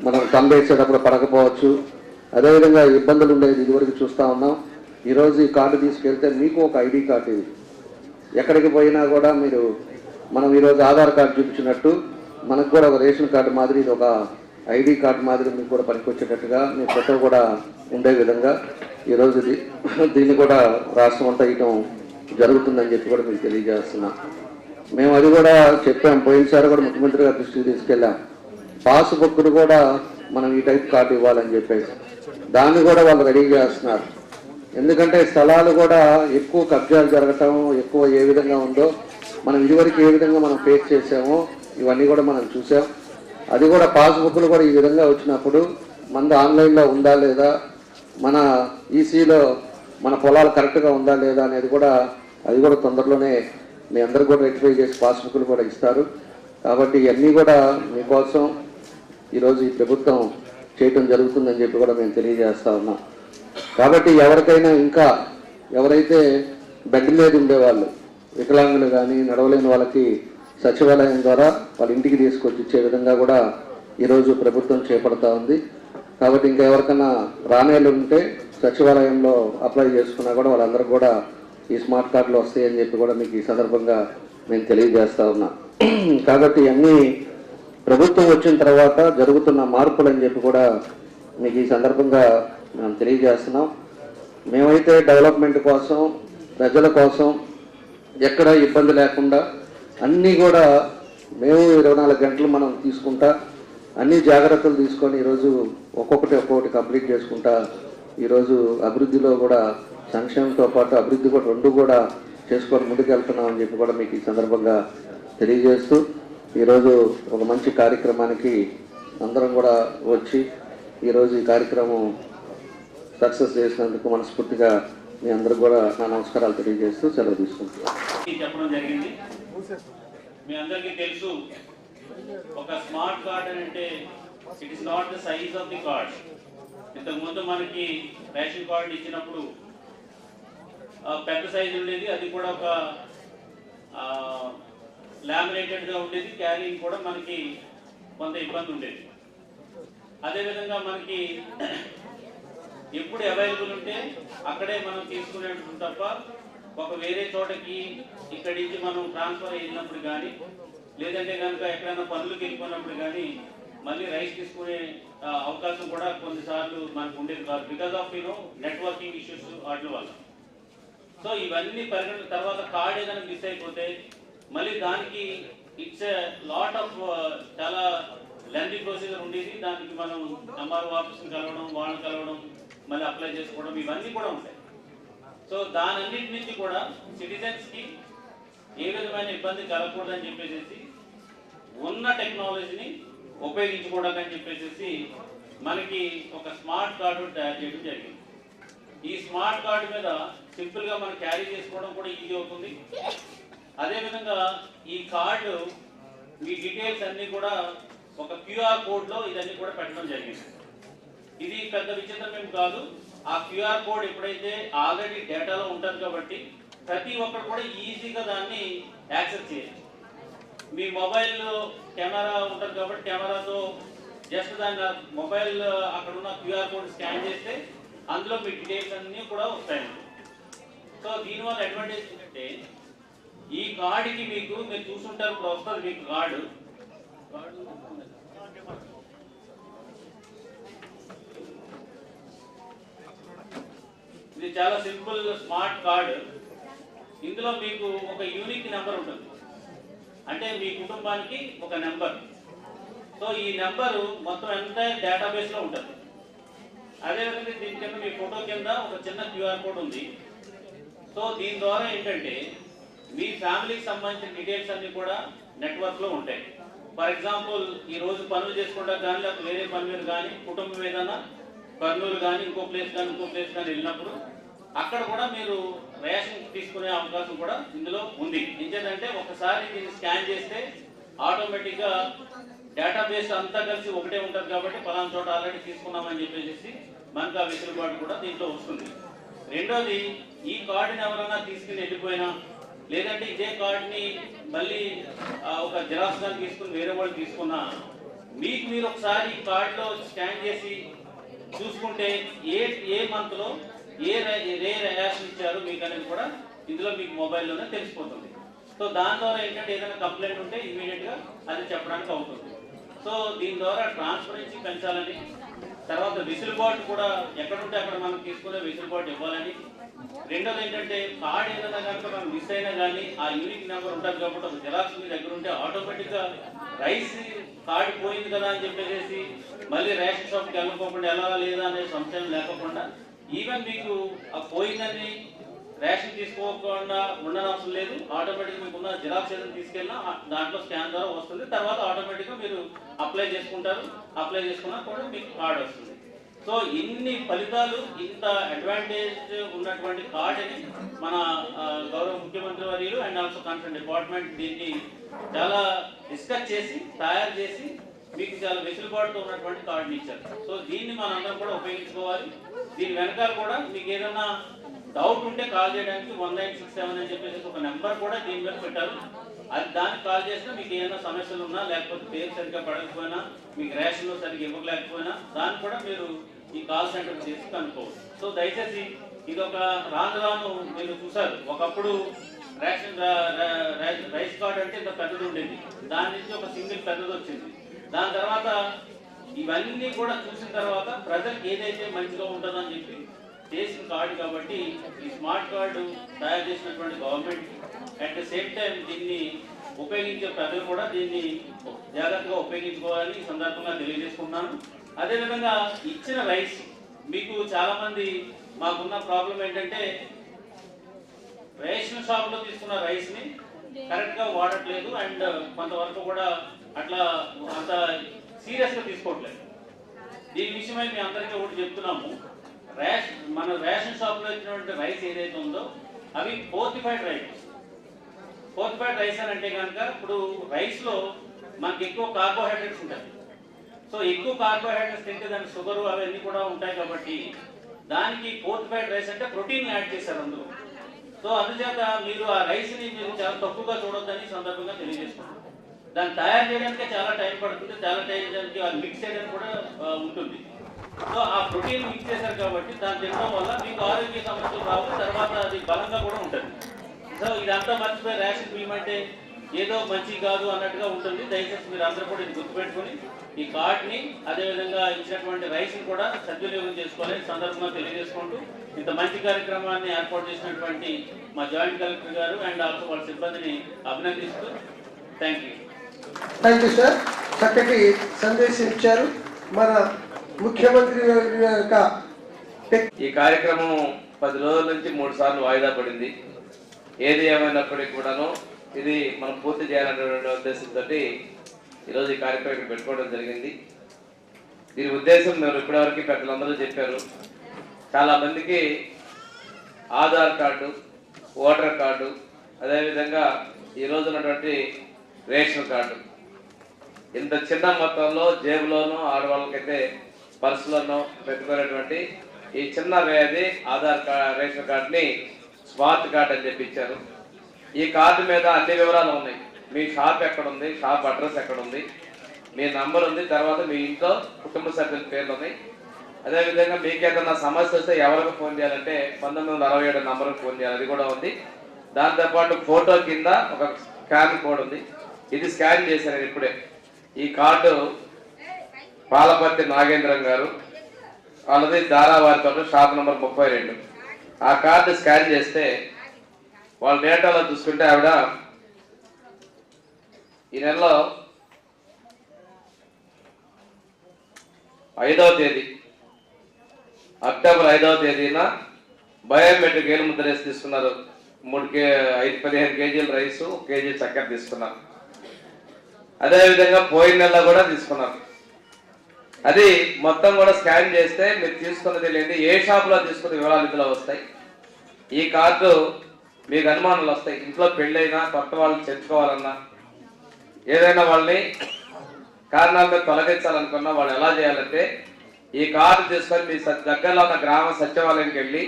మనం వేసేటప్పుడు పడకపోవచ్చు, అదేవిధంగా ఇబ్బందులు ఉండేది ఇదివరకు చూస్తూ ఉన్నాం. ఈరోజు ఈ కార్డు తీసుకెళ్తే మీకు ఒక ఐడి కార్డు, ఇది ఎక్కడికి పోయినా కూడా మనం ఈరోజు ఆధార్ కార్డు చూపించినట్టు మనకు కూడా ఒక రేషన్ కార్డు మాదిరి ఇది ఒక ఐడి కార్డు మాదిరి మీకు కూడా పనికొచ్చేటట్టుగా మీ ఫోటో కూడా ఉండే విధంగా ఈరోజు దీన్ని కూడా రాష్ట్రం అంతా ఇవ్వడం జరుగుతుందని చెప్పి కూడా మీకు తెలియజేస్తున్నాం. మేము అది కూడా చెప్పాం, పోయినసారి కూడా ముఖ్యమంత్రి గారి దృష్టికి తీసుకెళ్ళాం. పాస్బుక్ను కూడా మనం ఈ టైప్ కార్డు ఇవ్వాలని చెప్పేసి దాన్ని కూడా వాళ్ళు రెడీ చేస్తున్నారు. ఎందుకంటే స్థలాలు కూడా ఎక్కువ కబ్జాలు జరగటం ఎక్కువ ఏ విధంగా ఉందో మనం ఇదివరకు ఏ విధంగా మనం ఫేస్ చేసామో ఇవన్నీ కూడా మనం చూసాం. అది కూడా పాస్బుక్లు కూడా ఈ విధంగా వచ్చినప్పుడు మనది ఆన్లైన్లో ఉందా లేదా, మన ఈసీలో మన పొలాలు కరెక్ట్గా ఉందా లేదా అనేది కూడా అది కూడా తొందరలోనే మీ అందరూ కూడా రెక్టిఫై చేసి పాస్బుక్లు కూడా ఇస్తారు. కాబట్టి ఇవన్నీ కూడా మీకోసం ఈరోజు ఈ ప్రభుత్వం చేయటం జరుగుతుందని చెప్పి కూడా మేము తెలియజేస్తా ఉన్నాం. కాబట్టి ఎవరికైనా ఇంకా ఎవరైతే బెడ్ మీద ఉండేవాళ్ళు, వికలాంగులు కానీ నడవలేని వాళ్ళకి సచివాలయం ద్వారా వాళ్ళ ఇంటికి తీసుకొచ్చి ఇచ్చే విధంగా కూడా ఈరోజు ప్రభుత్వం చేపడతా ఉంది. కాబట్టి ఇంకా ఎవరికైనా రానేళ్ళు ఉంటే సచివాలయంలో అప్లై చేసుకున్నా కూడా వాళ్ళందరూ కూడా ఈ స్మార్ట్ కార్డులు వస్తాయని చెప్పి కూడా మీకు ఈ సందర్భంగా నేను తెలియజేస్తా ఉన్నా. కాబట్టి అన్నీ ప్రభుత్వం వచ్చిన తర్వాత జరుగుతున్న మార్పులు అని చెప్పి కూడా మీకు ఈ సందర్భంగా మేము తెలియజేస్తున్నాం. మేమైతే డెవలప్మెంట్ కోసం, ప్రజల కోసం ఎక్కడ ఇబ్బంది లేకుండా అన్నీ కూడా మేము 24 గంటలు మనం తీసుకుంటా అన్ని జాగ్రత్తలు తీసుకొని ఈరోజు ఒక్కొక్కటి కంప్లీట్ చేసుకుంటా ఈరోజు అభివృద్ధిలో కూడా సంక్షేమంతో పాటు అభివృద్ధి కూడా రెండు కూడా చేసుకొని ముందుకెళ్తున్నాం అని చెప్పి కూడా మీకు ఈ సందర్భంగా తెలియజేస్తూ ఈరోజు ఒక మంచి కార్యక్రమానికి అందరం కూడా వచ్చి ఈరోజు ఈ కార్యక్రమం సక్సెస్ చేసినందుకు మనస్ఫూర్తిగా మీ అందరూ కూడా నా నమస్కారాలు తెలియజేస్తూ సెలవు తీసుకుంటున్నాను. చెప్పడం జరిగింది. మీ అందరికీ తెలుసు, ఒక స్మార్ట్ కార్డ్ అని అంటే it is not the size of the card. ఇంతకుముందు మనకి రేషన్ కార్డు ఇచ్చినప్పుడు పెద్ద సైజు ఉండేది, అది కూడా ఒక లామినేటెడ్గా ఉండేది, క్యారింగ్ కూడా మనకి కొంత ఇబ్బంది ఉండేది. అదేవిధంగా మనకి ఎప్పుడు అవైలబుల్ ఉంటే అక్కడే మనం తీసుకునేట్టు తప్ప ఒక వేరే చోటకి ఇక్కడి నుంచి మనం ట్రాన్స్ఫర్ అయినప్పుడు కానీ లేదంటే కనుక ఎక్కడైనా పనులకు వెళ్ళిపోయినప్పుడు కానీ మళ్ళీ రైస్ తీసుకునే అవకాశం కూడా కొన్నిసార్లు మనకు ఉండేది కాదు, బికాస్ ఆఫ్ నెట్వర్కింగ్ ఇష్యూస్ వాటి వల్ల. సో ఇవన్నీ పరిగణన తర్వాత కార్డ్ ఏదైనా మిస్ అయిపోతే మళ్ళీ దానికి ఇట్స్ ఏ లాట్ ఆఫ్ చాలా లెంతీ ప్రొసీజర్ ఉండేది. దానికి మనం ఎంఆర్ఓ ఆఫీస్ని కలవడం, వాళ్ళని కలవడం, మళ్ళీ అప్లై చేసుకోవడం, ఇవన్నీ కూడా ఉంటాయి. సో దానన్నిటి నుంచి కూడా సిటిజన్స్కి ఏ విధమైన ఇబ్బంది కలగకూడదని చెప్పేసి ఉన్న టెక్నాలజీని ఉపయోగించుకోవడం అని చెప్పేసి మనకి ఒక స్మార్ట్ కార్డు తయారు చేయడం జరిగింది. ఈ స్మార్ట్ కార్డు మీద సింపుల్గా మనం క్యారీ చేసుకోవడం కూడా ఈజీ అవుతుంది. అదేవిధంగా ఈ కార్డు మీ డీటెయిల్స్ అన్నీ కూడా ఒక క్యూఆర్ కోడ్లో ఇదన్నీ కూడా పెట్టడం జరిగింది. ఇది పెద్ద విచిత్రం ఏం కాదు. ఆ క్యూఆర్ కోడ్ ఎప్పుడైతే ఆల్రెడీ డేటాలో ఉంటుంది కాబట్టి ప్రతి ఒక్కరు కూడా ఈజీగా దాన్ని యాక్సెస్ చేయొచ్చు. మీ మొబైల్ కెమెరా ఉంటుంది కాబట్టి కెమెరాతో జస్ట్ దాన్ని మొబైల్ అక్కడ ఉన్న క్యూఆర్ కోడ్ స్కాన్ చేస్తే అందులో మీ డీటెయిల్స్ అన్నీ కూడా వస్తాయి. సో దీనివల్ల అడ్వాంటేజ్ ఏంటంటే ఈ కార్డుకి మీరు చూసుంటారు, ఇప్పుడు వస్తుంది మీకు కార్డు. ఇది చాలా సింపుల్ స్మార్ట్ కార్డు. ఇందులో మీకు ఒక యూనిక్ నెంబర్ ఉంటుంది, అంటే మీ కుటుంబానికి ఒక నెంబర్. సో ఈ నెంబరు మొత్తం ఎంత డేటాబేస్లో ఉంటుంది. అదేవిధంగా దీని కింద మీ ఫోటో కింద ఒక చిన్న క్యూఆర్ కోడ్ ఉంది. సో దీని ద్వారా ఏంటంటే మీ ఫ్యామిలీకి సంబంధించిన డీటెయిల్స్ అన్నీ కూడా నెట్వర్క్లో ఉంటాయి. ఫర్ ఎగ్జాంపుల్ ఈరోజు పనులు చేసుకుంటా కానీ లేకపోతే వేరే పని మీద కానీ కుటుంబం ఏదైనా కర్నూలు కానీ ఇంకో ప్లేస్ కానీ వెళ్ళినప్పుడు అక్కడ కూడా మీరు రేషన్ తీసుకునే అవకాశం కూడా ఇందులో ఉంది. ఏంటంటే ఒకసారి దీన్ని స్కాన్ చేస్తే ఆటోమేటిక్గా డేటాబేస్ అంతా కలిసి ఒకటే ఉంటుంది కాబట్టి పలానా చోట ఆల్రెడీ తీసుకున్నామని చెప్పేసి మనకు ఆ వెసులుబాటు కూడా దీంట్లో వస్తుంది. రెండోది, ఈ కార్డుని ఎవరైనా తీసుకుని వెళ్ళిపోయినా లేదంటే ఇదే కార్డుని మళ్ళీ ఒక జిరాక్స్ దాన్ని తీసుకుని వేరే వాళ్ళు తీసుకున్నా మీరు ఒకసారి ఈ కార్డులో స్కాన్ చేసి చూసుకుంటే ఏ మంత్లో ఏ రేషన్ ఇచ్చారు మీకు అనేది కూడా ఇందులో మీకు మొబైల్లోనే తెలిసిపోతుంది. సో దాని ద్వారా ఏంటంటే ఏదైనా కంప్లైంట్ ఉంటే ఇమీడియట్గా అది చెప్పడానికి అవుతుంది. సో దీని ద్వారా ట్రాన్స్పరెన్సీ పెంచాలని, తర్వాత వెసులుబాటు కూడా ఎక్కడుంటే అక్కడ మనం తీసుకునే వెసులుబాటు ఇవ్వాలని. రెండోది ఏంటంటే కార్డు ఏదైనా కనుక మనం మిస్ అయినా కానీ ఆ యూనిక్ నెంబర్ ఉంటుంది కాబట్టి ఒక జిరాక్స్ మీ దగ్గర ఉంటే ఆటోమేటిక్గా రైస్ కార్డు పోయింది కదా అని చెప్పేసి మళ్ళీ రేషన్ షాప్కి వెళ్ళకోకుండా ఎలా లేదా అనే సంశయం లేకుండా ఈవెన్ మీకు ఆ పోయిందని రేషన్ తీసుకోకుండా ఉండనవసరం లేదు. ఆటోమేటిక్గా మీకు ఉన్న జిరాక్స్ ఏదైనా తీసుకెళ్ళినా దాంట్లో స్కాన్ ద్వారా వస్తుంది. తర్వాత ఆటోమేటిక్గా మీరు అప్లై చేసుకుంటారు. అప్లై చేసుకున్నా కూడా మీకు కార్డు వస్తుంది. సో ఇన్ని ఫలితాలు, ఇంత అడ్వాంటేజ్ ఉన్నటువంటి కార్డుని మన గౌరవ ముఖ్యమంత్రి వర్యులు అండ్ ఆల్సో కన్సర్న్ డిపార్ట్మెంట్ దీన్ని చాలా డిస్కస్ చేసి తయారు చేసి మీకు చాలా వెసులుబాటుతో ఉన్నటువంటి కార్డుని ఇచ్చారు. సో దీన్ని మనందరం కూడా ఉపయోగించుకోవాలి. దీని వెనకాల కూడా మీకు ఏదైనా డౌట్ ఉంటే కాల్ చేయడానికి 1967 అని చెప్పేసి ఒక నెంబర్ కూడా దీని మీద పెట్టారు. అది దానికి కాల్ చేసినా మీకు ఏదైనా సమస్యలు ఉన్నా, లేకపోతే పేరు సరిగ్గా పడకపోయినా, మీకు రేషన్లో సరిగ్గా ఇవ్వలేకపోయినా దాన్ని కూడా మీరు ఈ కాల్ సెంటర్ చేసి కనుక్కోవచ్చు. సో దయచేసి ఇది ఒక రాను మీరు చూసారు, ఒకప్పుడు రేషన్ రైస్ కార్డ్ అంటే ఇంత పెద్దది ఉండేది, దాని నుంచి ఒక సింగిల్ పెద్దది వచ్చింది. దాని తర్వాత ఇవన్నీ కూడా చూసిన తర్వాత ప్రజలకు ఏదైతే మంచిగా ఉంటుందని చెప్పి చేసిన కార్డు. కాబట్టి ఈ స్మార్ట్ కార్డు తయారు చేసినటువంటి government at the same time దీన్ని ఉపయోగించే ప్రజలు కూడా దీన్ని జాగ్రత్తగా ఉపయోగించుకోవాలని ఈ సందర్భంగా తెలియజేసుకుంటున్నాను. అదేవిధంగా ఇచ్చిన రైస్, మీకు చాలామంది మాకున్న ప్రాబ్లం ఏంటంటే రేషన్ షాప్లో తీసుకున్న రైస్ని కరెక్ట్గా వాడట్లేదు అండ్ కొంతవరకు కూడా అట్లా అంత సీరియస్గా తీసుకోవట్లేదు. దీని విషయమై మీ అందరికీ ఒకటి చెప్తున్నాము, మన రేషన్ షాప్లో ఇచ్చినటువంటి రైస్ ఏదైతే ఉందో అవి ఫోర్టిఫైడ్ రైస్. ఫోర్టిఫైడ్ రైస్ అని అంటే కనుక ఇప్పుడు రైస్లో మనకి ఎక్కువ కార్బోహైడ్రేట్స్ ఉంటాయి. సో ఎక్కువ కార్బోహైడ్రేట్స్ తింటే దానికి షుగరు అవన్నీ కూడా ఉంటాయి. కాబట్టి దానికి ఫోర్టిఫైడ్ రైస్ అంటే ప్రోటీన్ యాడ్ చేశారు అందులో. సో అందుచేత మీరు ఆ రైస్ని మీరు చాలా తక్కువగా చూడొద్దని సందర్భంగా తెలియజేసుకుంటారు. దాన్ని తయారు చేయడానికే చాలా టైం పడుతుంది, చాలా టైం చేయడానికి అది మిక్స్ చేయడానికి కూడా ఉంటుంది. సో ఆ ప్రోటీన్ మిక్స్ చేశారు కాబట్టి దాన్ని తినడం వల్ల మీకు ఆరోగ్య సమస్యలు రావు, తర్వాత అది బలంగా కూడా ఉంటుంది. సో ఇదంతా మర్చిపోయి రేషన్ బియ్యం అంటే ఏదో మంచి కాదు అన్నట్టుగా ఉంటుంది. దయచేసి మీరు అందరూ కూడా ఇది గుర్తుపెట్టుకుని ఈ కార్డ్ని అదేవిధంగా ఇచ్చినటువంటి రైస్ని కూడా సద్వినియోగం చేసుకోవాలని సందర్భంగా తెలియజేసుకుంటూ ఇంత మంచి కార్యక్రమాన్ని ఏర్పాటు చేసినటువంటి మా జాయింట్ కలెక్టర్ గారు అండ్ ఆల్సో వాళ్ళ సిబ్బందిని అభినందిస్తూ థ్యాంక్ యూ సార్. చక్కటి సందేశం ఇచ్చారు మన ముఖ్యమంత్రి యొక్క. ఈ కార్యక్రమం 10 రోజుల నుంచి 3 సార్లు వాయిదా పడింది. ఏది ఏమైనప్పటికీ కూడాను ఇది మనం పూర్తి చేయాలనేటువంటి ఉద్దేశంతో ఈరోజు ఈ కార్యక్రమం ఇక్కడ పెట్టుకోవడం జరిగింది. దీని ఉద్దేశం మేము ఇప్పటివరకు పెద్దలందరూ చెప్పారు. చాలామందికి ఆధార్ కార్డు, ఓటర్ కార్డు, అదేవిధంగా ఈరోజు ఉన్నటువంటి రేషన్ కార్డు ఇంత చిన్న మొత్తంలో జేబులోనూ ఆడవాళ్ళకైతే పర్సులోనూ పెట్టుకునేటువంటి ఈ చిన్న వ్యాధి ఆధార్ కార్డు రేషన్ కార్డుని స్మార్ట్ కార్డు అని చెప్పి ఇచ్చారు. ఈ కార్డు మీద అన్ని వివరాలు ఉన్నాయి. మీ షాప్ ఎక్కడుంది, షాప్ అడ్రస్ ఎక్కడుంది, మీ నంబర్ ఉంది, తర్వాత మీ ఇంట్లో కుటుంబ సభ్యుల పేర్లు ఉన్నాయి. అదేవిధంగా మీకు ఏదైనా సమస్య వస్తే ఎవరికి ఫోన్ చేయాలంటే 1967 నంబర్కి ఫోన్ చేయాలి, అది కూడా ఉంది. దాంతోపాటు ఫోటో కింద ఒక స్కాన్ కోడ్ ఉంది. ఇది స్కాన్ చేశాను ఇప్పుడే. ఈ కార్డు పాలపర్తి నాగేంద్రం గారు వాళ్ళది ధారావారితో షాప్ నంబర్ 32. ఆ కార్డు స్కాన్ చేస్తే వాళ్ళ డేటాలో చూసుకుంటే ఆవిడ ఈ నెలలో 5వ తేదీ అక్టోబర్ 5వ తేదీన బయోమెట్రిక్ ఏలు ముద్ర వేసి తీసుకున్నారు. 15 కేజీల రైసు, 1 కేజీ చక్కెర తీసుకున్నారు. అదేవిధంగా పోయిన నెలలో కూడా తీసుకున్నారు. అది మొత్తం కూడా స్కాన్ చేస్తే మీరు తీసుకున్నది లేని ఏ షాప్లో తీసుకున్న వివరాలు ఇందులో వస్తాయి. ఈ కార్డు మీకు అనుమానాలు వస్తాయి. ఇంట్లో పెళ్ళైనా కొత్త వాళ్ళని చేర్చుకోవాలన్నా ఏదైనా వాళ్ళని కారణాల మీద తొలగించాలనుకున్నా వాళ్ళు ఎలా చేయాలంటే ఈ కార్డు తీసుకొని మీ దగ్గరలో ఉన్న గ్రామ సచివాలయానికి వెళ్ళి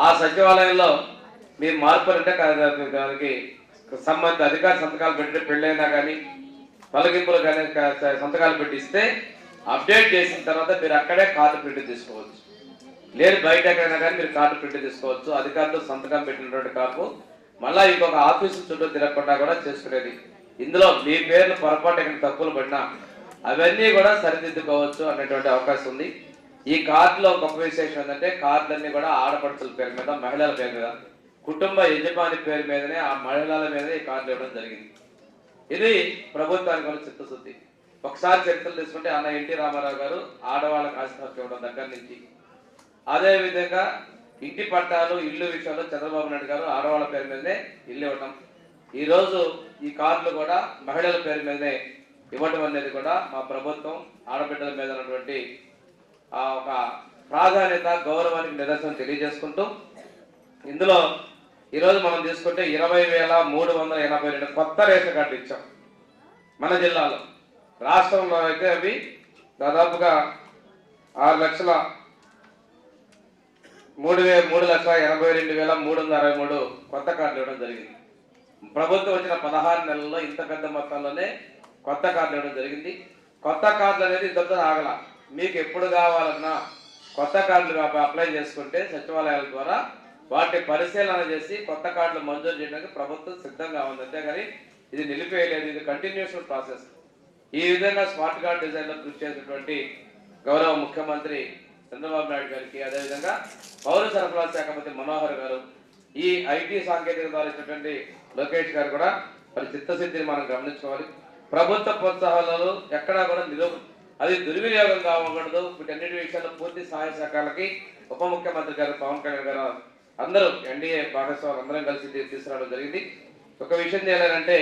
ఆ సచివాలయంలో మీ మార్పులు అంటే దానికి సంబంధిత అధికారి సంతకాలు పెట్టి పెళ్ళైనా కానీ తొలగింపులు కానీ సంతకాలు పెట్టి ఇస్తే అప్డేట్ చేసిన తర్వాత మీరు అక్కడే కార్డు ప్రింట్ తీసుకోవచ్చు. లేదు బయట ఎక్కడైనా కానీ మీరు కార్డు ప్రింట్ తీసుకోవచ్చు. అధికారులు సంతకం పెట్టినటువంటి కార్డు మళ్ళీ ఇంకొక ఆఫీసు చుట్టూ తిరగకుండా కూడా చేసుకునేది. ఇందులో మీ పేర్లు పొరపాటు ఎక్కడ తప్పులు పడినా అవన్నీ కూడా సరిదిద్దుకోవచ్చు అనేటువంటి అవకాశం ఉంది. ఈ కార్డులో గొప్ప విశేషం ఏంటంటే కార్డులన్నీ కూడా ఆడపడుచుల పేరు మీద, మహిళల పేరు మీద, కుటుంబ యజమాని పేరు మీదనే ఆ మహిళల మీద ఈ కార్డులు ఇవ్వడం జరిగింది. ఇది ప్రభుత్వానికి కూడా చిత్తశుద్ధి. ఒకసారి చరిత్రలు తీసుకుంటే అన్న ఎన్టీ రామారావు గారు ఆడవాళ్ళకి ఆస్తి హక్కు ఇవ్వడం దగ్గర నుంచి, అదేవిధంగా ఇంటి పట్టాలు ఇల్లు విషయంలో చంద్రబాబు నాయుడు గారు ఆడవాళ్ళ పేరు మీదనే ఇల్లు ఇవ్వటం, ఈరోజు ఈ కార్డులు కూడా మహిళల పేరు మీదనే ఇవ్వటం అనేది కూడా మా ప్రభుత్వం ఆడబిడ్డల మీద ఉన్నటువంటి ఒక ప్రాధాన్యత, గౌరవానికి నిదర్శనం తెలియజేసుకుంటూ, ఇందులో ఈరోజు మనం తీసుకుంటే 20,382 కొత్త రేషన్ కార్డులు ఇచ్చాం మన జిల్లాలో. రాష్ట్రంలో అయితే అవి దాదాపుగా 3,82,363 కొత్త కార్డులు ఇవ్వడం జరిగింది. ప్రభుత్వం వచ్చిన 16 నెలల్లో ఇంత పెద్ద మొత్తంలోనే కొత్త కార్డులు ఇవ్వడం జరిగింది. కొత్త కార్డులు అనేది ఇంతతో ఆగల. మీకు ఎప్పుడు కావాలన్నా కొత్త కార్డులు అప్లై చేసుకుంటే సచివాలయాల ద్వారా వాటిని పరిశీలన చేసి కొత్త కార్డులు మంజూరు చేయడానికి ప్రభుత్వం సిద్ధంగా ఉంది. అంతేగాని ఇది నిలిపేయలేదు, ఇది కంటిన్యూస్ ప్రాసెస్. ఈ విధంగా స్మార్ట్ కార్డ్ డిజైన్లో కృషి చేసినటువంటి గౌరవ ముఖ్యమంత్రి చంద్రబాబు నాయుడు గారికి, అదేవిధంగా పౌర సరఫరాల శాఖ మంత్రి మనోహర్ గారు, ఈ ఐటీ సాంకేతిక ద్వారా ఇచ్చినటువంటి లోకేష్ గారు కూడా మరి చిత్తశుద్ధిని మనం గమనించుకోవాలి. ప్రభుత్వ ప్రోత్సాహాలు ఎక్కడా కూడా అది దుర్వినియోగం కావకూడదు. వీటన్నిటి విషయాల్లో పూర్తి సహాయ సహకారాలకి ఉప ముఖ్యమంత్రి గారు పవన్ కళ్యాణ్ గారు అందరూ ఎన్డీఏ భాగస్వాములు అందరం కలిసి తీసుకురావడం జరిగింది. ఒక విషయం చేయాలంటే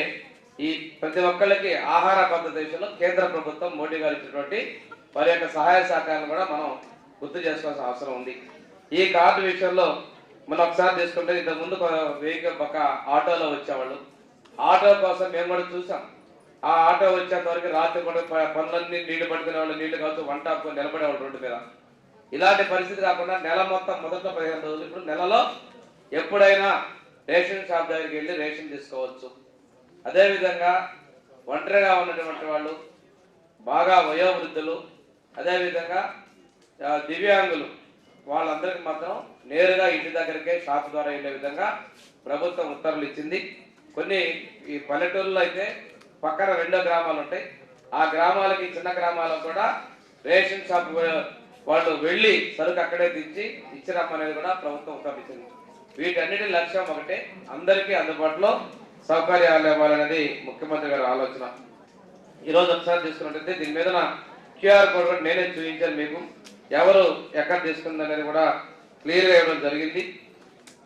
ఈ ప్రతి ఒక్కళ్ళకి ఆహార భద్రత విషయంలో కేంద్ర ప్రభుత్వం మోడీ గారు ఇచ్చినటువంటి వారి యొక్క సహాయ సహకారాలను కూడా మనం గుర్తు చేసుకోవాల్సిన అవసరం ఉంది. ఈ కార్డు విషయంలో మనం ఒకసారి తీసుకుంటే ఇంతకుముందు వెహికల్ ఒక ఆటోలో వచ్చేవాళ్ళు. ఆటో కోసం మేము కూడా చూసాం. ఆ ఆటో వచ్చేంత వరకు రాత్రి కూడా పనులన్నీ నీళ్లు పట్టుకునే వాళ్ళు, నీళ్లు కావచ్చు వంట ఆపుకొని నిలబడేవాళ్ళు రోడ్డు మీద. ఇలాంటి పరిస్థితి కాకుండా నెల మొత్తం మొదట్లో 15 రోజులు, ఇప్పుడు నెలలో ఎప్పుడైనా రేషన్ షాప్ దగ్గరికి వెళ్ళి రేషన్ తీసుకోవచ్చు. అదేవిధంగా ఒంటరిగా ఉన్నటువంటి వాళ్ళు, బాగా వయోవృద్ధులు, అదేవిధంగా దివ్యాంగులు వాళ్ళందరికీ మాత్రం నేరుగా ఇంటి దగ్గరికే షాప్ ద్వారా వెళ్ళే విధంగా ప్రభుత్వం ఉత్తర్వులు ఇచ్చింది. కొన్ని ఈ పల్లెటూరులో అయితే పక్కన 2 గ్రామాలు ఉంటాయి. ఆ గ్రామాలకి, చిన్న గ్రామాలకు కూడా రేషన్ షాప్ వాళ్ళు వెళ్ళి సరుకు అక్కడే దించి ఇచ్చిరమ్మనేది కూడా ప్రభుత్వం ఉత్తర్వులు ఇచ్చింది. వీటన్నిటి లక్ష్యం ఒకటే, అందరికీ అందుబాటులో సౌకర్యాలు ఇవ్వాలనేది ముఖ్యమంత్రి గారి ఆలోచన. ఈరోజు ఒకసారి తీసుకున్నట్టయితే దీని మీద క్యూఆర్ కోడ్ కూడా నేనే చూపించాను మీకు, ఎవరు ఎక్కడ తీసుకుందనేది కూడా క్లియర్గా ఇవ్వడం జరిగింది.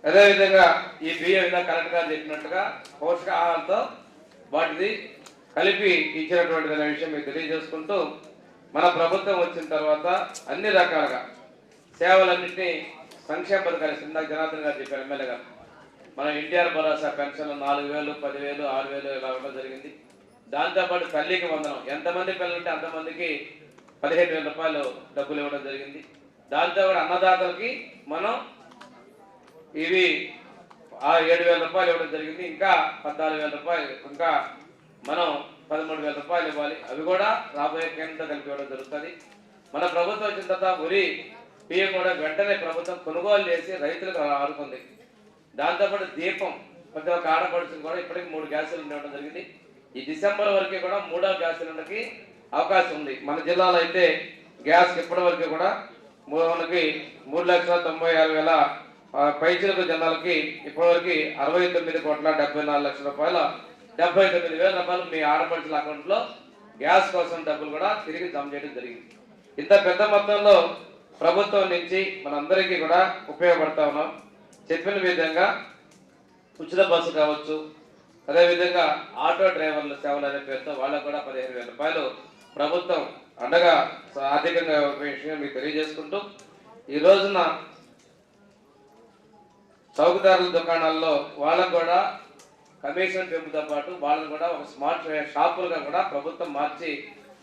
అదేవిధంగా ఈ బియ్యం విధంగా కరెక్ట్ గా చెప్పినట్టుగా పోషకాహారాలతో వాటిది కలిపి ఇచ్చినటువంటి విషయం మీకు తెలియజేసుకుంటూ, మన ప్రభుత్వం వచ్చిన తర్వాత అన్ని రకాలుగా సేవలన్నింటినీ సంక్షేమ పథకాలు ఇందాక జనార్దన్ గారు చెప్పారు, ఎమ్మెల్యే గారు, మన ఎన్టీఆర్ భరోసా పెన్షన్లు 4,000, 10,000, 6,000 ఇలా ఇవ్వడం జరిగింది. దాంతోపాటు తల్లికి వందనం, ఎంతమంది పిల్లలుంటే అంతమందికి 15,000 రూపాయలు డబ్బులు ఇవ్వడం జరిగింది. దాంతో కూడా అన్నదాతలకి మనం ఇవి 7,000 రూపాయలు ఇవ్వడం జరిగింది. ఇంకా 14,000 రూపాయలు, ఇంకా మనం 13,000 రూపాయలు ఇవ్వాలి. అవి కూడా రాబోయే కేంద్రంతో కలిపి ఇవ్వడం జరుగుతుంది. మన ప్రభుత్వం వచ్చిన తర్వాత ఉరి బియ్యం కూడా వెంటనే ప్రభుత్వం కొనుగోలు చేసి రైతులకు ఆడుకుంది. దాంతోపాటు దీపం ప్రతి ఒక్క ఆడపడుచుని కూడా ఇప్పటికి 3 గ్యాస్ సిలిండర్ ఇవ్వడం జరిగింది. ఈ డిసెంబర్ వరకు కూడా 3వ గ్యాస్ సిలిండర్కి అవకాశం ఉంది. మన జిల్లాలో అయితే గ్యాస్ ఇప్పటి వరకు కూడా మనకి 3,96,000 పైచిలకు జనాలకి ఇప్పటివరకు 69,74,00,000 రూపాయల 79,000 రూపాయలు మీ ఆడపడుచుల అకౌంట్లో గ్యాస్ కోసం డబ్బులు కూడా తిరిగి జమ చేయడం జరిగింది. ఇంత పెద్ద మొత్తంలో ప్రభుత్వం నుంచి మనందరికీ కూడా ఉపయోగపడతా ఉన్నాం. చెప్పిన విధంగా ఉచిత బస్సు కావచ్చు, అదేవిధంగా ఆటో డ్రైవర్ల సేవలు అనే పేరుతో వాళ్ళకు కూడా 15,000 రూపాయలు ప్రభుత్వం అండగా ఆర్థికంగా విషయం మీకు తెలియజేసుకుంటూ, ఈ రోజున చౌకదారుల దుకాణాల్లో వాళ్ళకు కూడా కమిషన్ పెంపుతో పాటు వాళ్ళని కూడా ఒక స్మార్ట్ షాపులుగా కూడా ప్రభుత్వం మార్చి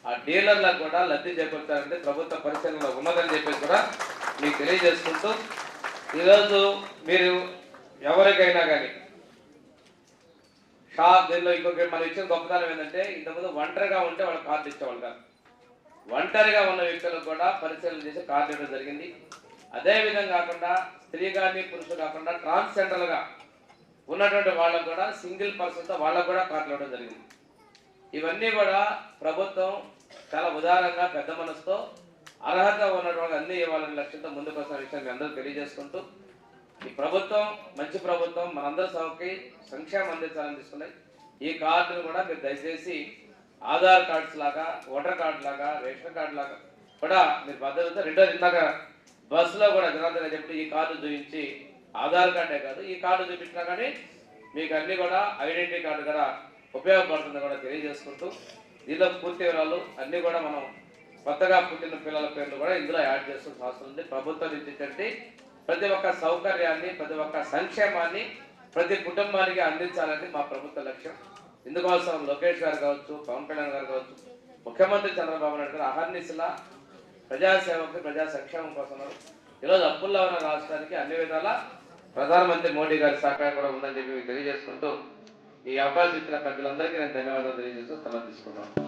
ఆ డీలర్లకు కూడా లబ్ధి చేకూర్చాలంటే ప్రభుత్వ పరిశీలనలో ఉన్నదని చెప్పేసి కూడా మీకు తెలియజేసుకుంటూ, ఈరోజు మీరు ఎవరికైనా కానీ దీనిలో ఇంకొక మనం ఇచ్చిన గొప్పతనం ఏంటంటే, ఇంతకుముందు ఒంటరిగా ఉంటే వాళ్ళు కార్డు ఇచ్చేవాళ్ళు కాదు. ఒంటరిగా ఉన్న వ్యక్తులకు కూడా పరిశీలన చేసి కార్డు ఇవ్వడం జరిగింది. అదేవిధంగా కాకుండా స్త్రీ కానీ పురుషులు కాకుండా ట్రాన్స్జెండర్గా ఉన్నటువంటి వాళ్ళకు కూడా సింగిల్ పర్సన్తో వాళ్ళకు కూడా కార్డులు ఇవ్వడం జరిగింది. ఇవన్నీ కూడా ప్రభుత్వం చాలా ఉదారంగా పెద్ద మనసుతో అర్హత ఉన్నటువంటి అన్ని ఇవ్వాలనే లక్ష్యంతో ముందుకు వస్తున్న విషయాన్ని అందరూ తెలియజేసుకుంటూ, ఈ ప్రభుత్వం మంచి ప్రభుత్వం, మనందరి సభకి సంక్షేమం అందించాలని తీసుకున్నాయి. ఈ కార్డును కూడా మీరు దయచేసి ఆధార్ కార్డ్స్ లాగా, ఓటర్ కార్డు లాగా, రేషన్ కార్డు లాగా కూడా మీరు భద్రత. రెండోది ఇందాక బస్సులో కూడా జనార్దన్ చెప్పి ఈ కార్డు చూపించి ఆధార్ కార్డే కాదు ఈ కార్డు చూపించినా కానీ మీకు అన్నీ కూడా ఐడెంటిటీ కార్డు కూడా ఉపయోగపడుతుందని కూడా తెలియజేసుకుంటూ దీనిలో పూర్తి వివరాలు అన్నీ కూడా మనం కొత్తగా పుట్టిన పిల్లల పేర్లు కూడా ఇందులో యాడ్ చేస్తున్న అవసరం ఉంది. ప్రభుత్వం ఇచ్చేటట్టు ప్రతి ఒక్క సౌకర్యాన్ని ప్రతి ఒక్క సంక్షేమాన్ని ప్రతి కుటుంబానికి అందించాలని మా ప్రభుత్వ లక్ష్యం. ఇందుకోసం లోకేష్ గారు కావచ్చు, పవన్ కళ్యాణ్ గారు కావచ్చు, ముఖ్యమంత్రి చంద్రబాబు నాయుడు గారు అహర్నిశలా ప్రజాసేవకు ప్రజా సంక్షేమం కోసం ఈరోజు అప్పుల్లో ఉన్న రాష్ట్రానికి అన్ని విధాల ప్రధానమంత్రి మోడీ గారి సహకారం కూడా ఉందని చెప్పి తెలియజేసుకుంటూ ఈ అవకాశం ఇచ్చిన ప్రజలందరికీ నేను ధన్యవాదాలు తెలియజేస్తూ సెలవు తీసుకున్నాను.